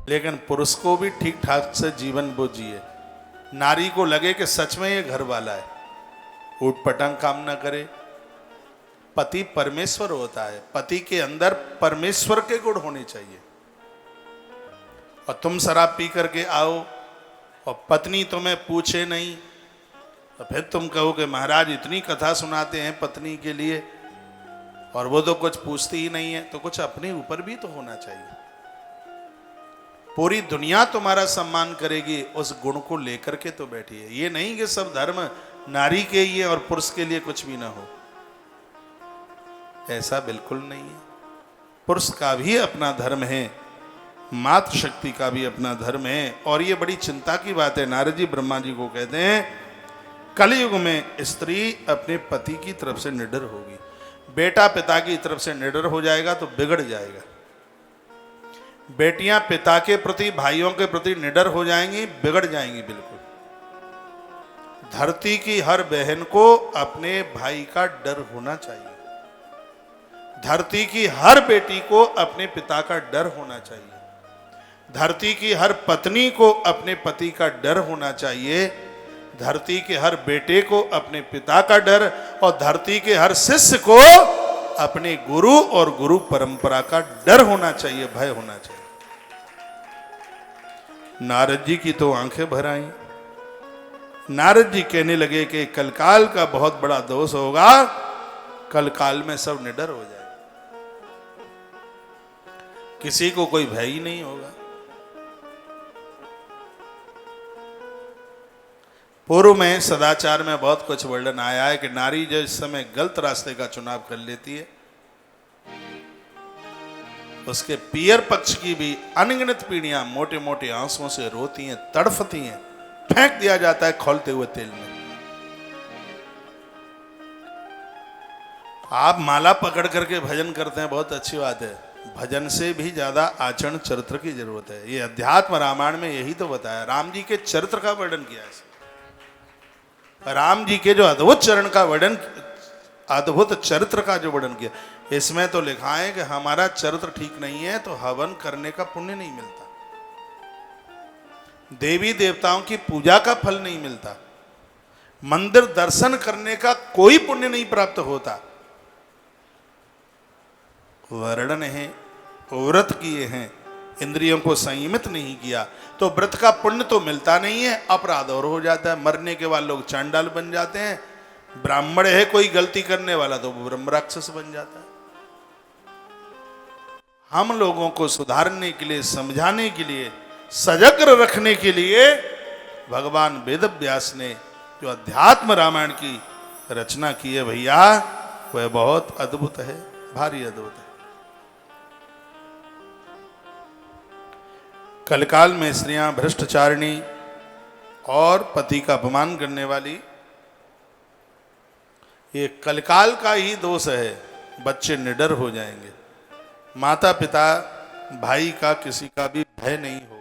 लेकिन पुरुष को भी ठीक ठाक से जीवन वो जिए। नारी को लगे कि सच में ये घर वाला है, ऊट पटांग काम ना करे। पति परमेश्वर होता है, पति के अंदर परमेश्वर के गुण होने चाहिए। और तुम शराब पी करके आओ और पत्नी तुम्हें पूछे नहीं, तो फिर तुम कहो कि महाराज इतनी कथा सुनाते हैं पत्नी के लिए और वो तो कुछ पूछती ही नहीं है, तो कुछ अपने ऊपर भी तो होना चाहिए। पूरी दुनिया तुम्हारा सम्मान करेगी, उस गुण को लेकर के तो बैठिए। ये नहीं कि सब धर्म नारी के ही है और पुरुष के लिए कुछ भी ना हो, ऐसा बिल्कुल नहीं है। पुरुष का भी अपना धर्म है, मातृशक्ति का भी अपना धर्म है। और ये बड़ी चिंता की बात है। नारद जी ब्रह्मा जी को कहते हैं कलयुग में स्त्री अपने पति की तरफ से निडर होगी। बेटा पिता की तरफ से निडर हो जाएगा तो बिगड़ जाएगा। बेटियां पिता के प्रति, भाइयों के प्रति निडर हो जाएंगी, बिगड़ जाएंगी बिल्कुल। धरती की हर बहन को अपने भाई का डर होना चाहिए। धरती की हर बेटी को अपने पिता का डर होना चाहिए। धरती की हर पत्नी को अपने पति का डर होना चाहिए। धरती के हर बेटे को अपने पिता का डर, और धरती के हर शिष्य को अपने गुरु और गुरु परंपरा का डर होना चाहिए, भय होना चाहिए। नारद जी की तो आंखें भर आईं। नारद जी कहने लगे कि कलकाल का बहुत बड़ा दोष होगा, कलकाल में सब निडर हो जाए, किसी को कोई भय ही नहीं होगा। पूर्व में सदाचार में बहुत कुछ वर्णन आया है कि नारी जो इस समय गलत रास्ते का चुनाव कर लेती है, उसके पियर पक्ष की भी अनगिनत पीढ़ियां मोटे मोटे आंसुओं से रोती हैं, तड़फती हैं, फेंक दिया जाता है खौलते हुए तेल में। आप माला पकड़ करके भजन करते हैं, बहुत अच्छी बात है। भजन से भी ज्यादा आचरण चरित्र की जरूरत है। ये अध्यात्म रामायण में यही तो बताया। राम जी के चरित्र का वर्णन किया है। राम जी के जो अद्भुत चरण का वर्णन, अद्भुत चरित्र का जो वर्णन किया, इसमें तो लिखा है कि हमारा चरित्र ठीक नहीं है तो हवन करने का पुण्य नहीं मिलता, देवी देवताओं की पूजा का फल नहीं मिलता, मंदिर दर्शन करने का कोई पुण्य नहीं प्राप्त होता। वर्णन है, व्रत किए हैं, इंद्रियों को संयमित नहीं किया तो व्रत का पुण्य तो मिलता नहीं है, अपराध और हो जाता है। मरने के बाद लोग चांडाल बन जाते हैं, ब्राह्मण है कोई गलती करने वाला तो ब्रह्म राक्षस बन जाता है। हम लोगों को सुधारने के लिए, समझाने के लिए, सजग रखने के लिए भगवान वेद व्यास ने जो अध्यात्म रामायण की रचना की है भैया, वह बहुत अद्भुत है, भारी अद्भुत है। कलकाल में स्त्रियां भ्रष्टाचारिणी और पति का अपमान करने वाली, ये कलकाल का ही दोष है। बच्चे निडर हो जाएंगे, माता पिता भाई का किसी का भी भय नहीं हो